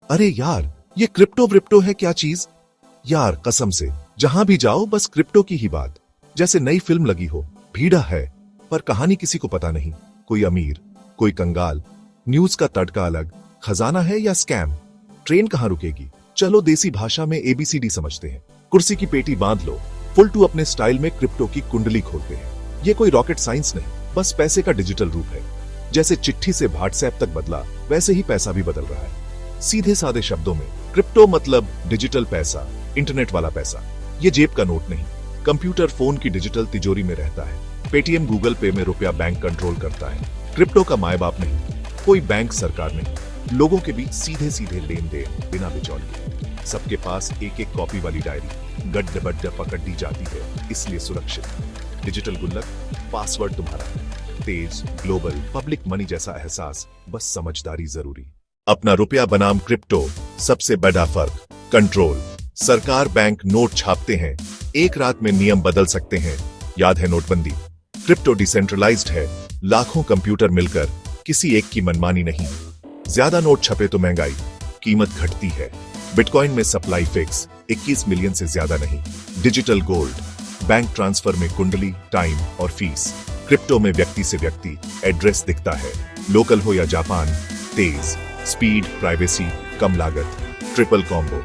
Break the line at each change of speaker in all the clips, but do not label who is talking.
अरे यार, ये क्रिप्टो व्रिप्टो है क्या चीज? यार कसम से, जहां भी जाओ बस क्रिप्टो की ही बात। जैसे नई फिल्म लगी हो, भीड़ा है, पर कहानी किसी को पता नहीं। कोई अमीर, कोई कंगाल, न्यूज का तड़का अलग, खजाना है या स्कैम, ट्रेन कहां रुकेगी? चलो देसी भाषा में एबीसीडी समझते हैं। कुर्सी की पेटी बांध लो, फुल टू अपने स्टाइल में क्रिप्टो की कुंडली खोलते हैं। ये कोई रॉकेट साइंस नहीं, बस पैसे का डिजिटल रूप है। जैसे चिट्ठी से व्हाट्सएप तक बदला, वैसे ही पैसा भी बदल रहा है। सीधे सादे शब्दों में क्रिप्टो मतलब डिजिटल पैसा, इंटरनेट वाला पैसा। ये जेब का नोट नहीं, कंप्यूटर फोन की डिजिटल तिजोरी में रहता है। पेटीएम गूगल पे में रुपया बैंक कंट्रोल करता है। क्रिप्टो का माए बाप नहीं, कोई बैंक सरकार नहीं, लोगों के बीच सीधे सीधे लेन देन बिना बिचौलिए। सबके पास एक एक कॉपी वाली डायरी, गड्ढे बड्ढे पकड़ दी जाती है, इसलिए सुरक्षित। डिजिटल गुल्लक, पासवर्ड तुम्हारा, तेज, ग्लोबल, पब्लिक मनी जैसा एहसास, बस समझदारी जरूरी। अपना रुपया बनाम क्रिप्टो, सबसे बड़ा फर्क कंट्रोल। सरकार बैंक नोट छापते हैं, एक रात में नियम बदल सकते हैं, याद है नोटबंदी? क्रिप्टो डिसेंट्रलाइज्ड है, लाखों कंप्यूटर मिलकर, किसी एक की मनमानी नहीं। ज्यादा नोट छपे तो महंगाई, कीमत घटती है। बिटकॉइन में सप्लाई फिक्स, 21 मिलियन से ज्यादा नहीं। डिजिटल गोल्ड, बैंक ट्रांसफर में कुंडली, टाइम और फीस। क्रिप्टो में व्यक्ति से व्यक्ति, एड्रेस दिखता है, लोकल हो या जापान। तेज, स्पीड, प्राइवेसी, कम लागत, ट्रिपल कॉम्बो।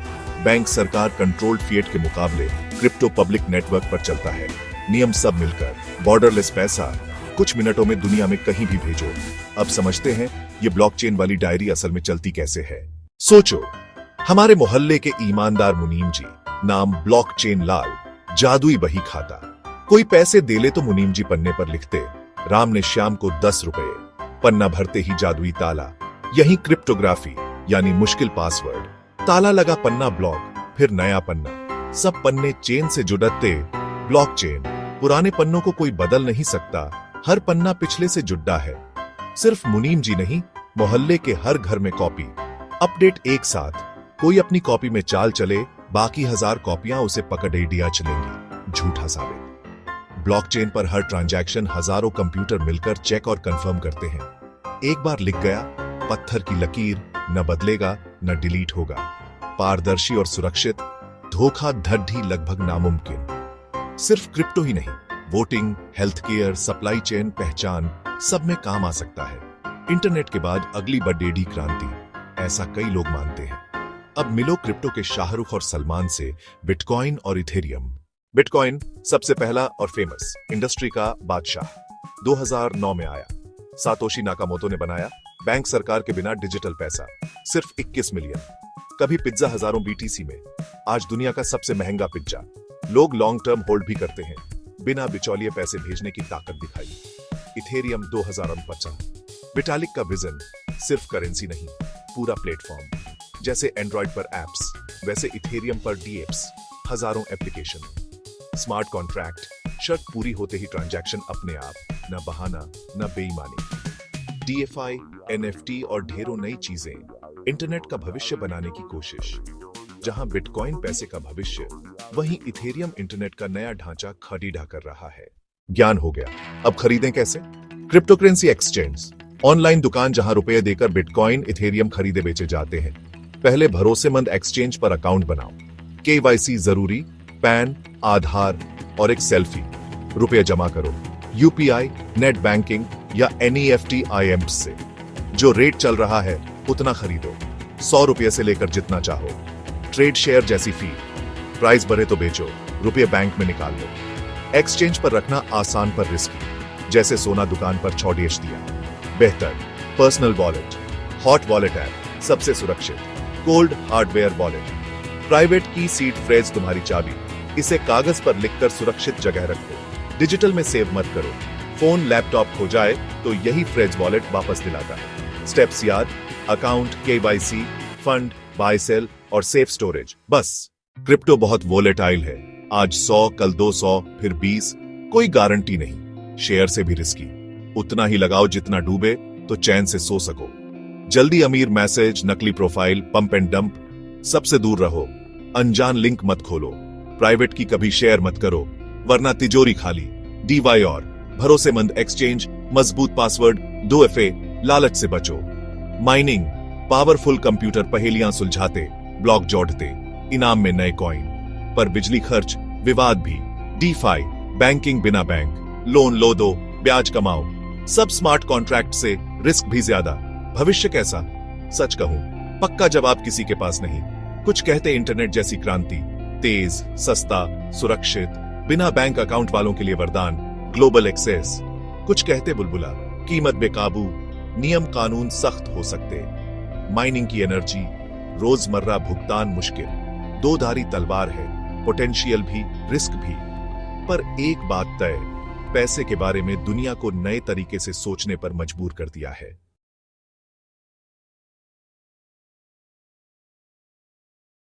बैंक सरकार कंट्रोल्ड फिएट के मुकाबले क्रिप्टो पब्लिक नेटवर्क पर चलता है। नियम सब मिलकर, बॉर्डरलेस पैसा, कुछ मिनटों में दुनिया में कहीं भी भेजो। अब समझते हैं ये ब्लॉकचेन वाली डायरी असल में चलती कैसे है। सोचो, हमारे मोहल्ले के ईमानदार मुनीम जी, नाम ब्लॉकचेन लाल, जादुई बही खाता। कोई पैसे दे ले तो मुनीम जी पन्ने पर लिखते, राम ने श्याम को 10 रुपए। पन्ना भरते ही जादुई ताला, यही क्रिप्टोग्राफी यानी मुश्किल पासवर्ड। ताला लगा, पन्ना ब्लॉक, फिर नया पन्ना, सब पन्ने चेन से जुड़ते। ब्लॉकचेन, पुराने पन्नों को कोई बदल नहीं सकता, हर पन्ना पिछले से जुड़ा है। सिर्फ मुनीम जी नहीं, मोहल्ले के हर घर में कॉपी, अपडेट एक साथ। कोई अपनी कॉपी में चाल चले, बाकी 1000 कॉपियां उसे पकड़ दिया चलेंगी, झूठा साबित। ब्लॉकचेन पर हर ट्रांजैक्शन हजारों कंप्यूटर मिलकर चेक और कंफर्म करते हैं। एक बार लिख गया, पत्थर की लकीर, न बदलेगा न डिलीट होगा। पारदर्शी और सुरक्षित, धोखाधड़ी लगभग नामुमकिन। सिर्फ क्रिप्टो ही नहीं, voting, health care, supply chain, पहचान, सब में काम आ सकता है। इंटरनेट के बाद अगली बड़ी क्रांति, ऐसा कई लोग मानते हैं। अब मिलो क्रिप्टो के शाहरुख और सलमान से, बिटकॉइन और इथेरियम। बिटकॉइन सबसे पहला और फेमस, इंडस्ट्री का बादशाह, 2009 में आया। सातोशी नाकामोटो ने बनाया, बैंक सरकार के बिना डिजिटल पैसा, सिर्फ 21 मिलियन। कभी पिज्जा हजारों बीटीसी में, आज दुनिया का सबसे महंगा पिज्जा। लोग लॉन्ग टर्म होल्ड भी करते हैं, बिना बिचौलिए पैसे भेजने की ताकत दिखाई। इथेरियम 2050, विटालिक का विजन, सिर्फ करेंसी नहीं, पूरा प्लेटफॉर्म। जैसे एंड्रॉइड पर एप्स, वैसे इथेरियम पर डीएप्स, हजारों एप्लीकेशन। स्मार्ट कॉन्ट्रैक्ट, शर्त पूरी होते ही ट्रांजैक्शन अपने आप, न बहाना न बेईमानी। डीएफआई, एनएफटी और ढेरों नई चीजें, इंटरनेट का भविष्य बनाने की कोशिश। जहां बिटकॉइन पैसे का भविष्य, वहीं इथेरियम इंटरनेट का नया ढांचा खरीदा कर रहा है। ज्ञान हो गया, अब खरीदें कैसे? क्रिप्टो करेंसी एक्सचेंज, ऑनलाइन दुकान जहां रुपए देकर बिटकॉइन, इथेरियम खरीदे बेचे जाते हैं। पहले भरोसेमंद एक्सचेंज पर अकाउंट बनाओ, केवाईसी जरूरी, पैन, आधार और एक सेल्फी। रुपए जमा करो, यूपीआई, नेट बैंकिंग या एनईएफटी आईएम्स से। जो रेट चल रहा है उतना खरीदो, 100 रुपये से लेकर जितना चाहो। ट्रेड शेयर जैसी फी, प्राइस बढ़े तो बेचो, रुपये बैंक में निकाल लो। एक्सचेंज पर रखना आसान पर रिस्की, जैसे सोना दुकान पर 6 दिया। बेहतर personal wallet, hot wallet app, सबसे सुरक्षित। कोल्ड हार्डवेयर वॉलेट, प्राइवेट की सीड फ्रेज तुम्हारी चाबी, इसे कागज पर लिखकर सुरक्षित जगह रखो, डिजिटल में सेव मत करो। फोन लैपटॉप खो जाए तो यही फ्रेज वॉलेट वापस दिलाता है। स्टेप्स याद, account, KYC, fund, buy sell और सेफ स्टोरेज। बस क्रिप्टो बहुत वोलेटाइल है, आज 100, कल 200, फिर 20, कोई गारंटी नहीं। शेयर से भी रिस्की, उतना ही लगाओ जितना डूबे तो चैन से सो सको। जल्दी अमीर मैसेज, नकली प्रोफाइल, पंप एंड डंप, सबसे दूर रहो। अनजान लिंक मत खोलो, प्राइवेट की कभी शेयर मत करो, वरना तिजोरी खाली। डीवाई और भरोसेमंद एक्सचेंज, मजबूत पासवर्ड, 2FA, लालच से बचो। माइनिंग, पावरफुल कंप्यूटर पहेलियां सुलझाते, ब्लॉक जोड़ते, इनाम में नए कॉइन। पर बिजली खर्च, विवाद भी, डीफाई, बैंकिंग बिना बैंक, लोन लो दो, ब्याज कमाओ, सब स्मार्ट कॉन्ट्रैक्ट से रिस्क भी ज्यादा। भविष्य कैसा? सच कहूं, पक्का जवाब किसी के पास नहीं। कुछ कहते इंटरनेट जैसी क्रांति, तेज, सस्ता, सुरक्षित, बिना बैंक अकाउंट वालों के लिए वरदान, ग्लोबल एक्सेस। कुछ कहते बुलबुला, कीमत बेकाबू, नियम कानून सख्त हो सकते, माइनिंग की एनर्जी, रोजमर्रा भुगतान मुश्किल। दो धारी तलवार है, पोटेंशियल भी, रिस्क भी। पर एक बात तय, पैसे के बारे में दुनिया को नए तरीके से सोचने पर मजबूर कर दिया है।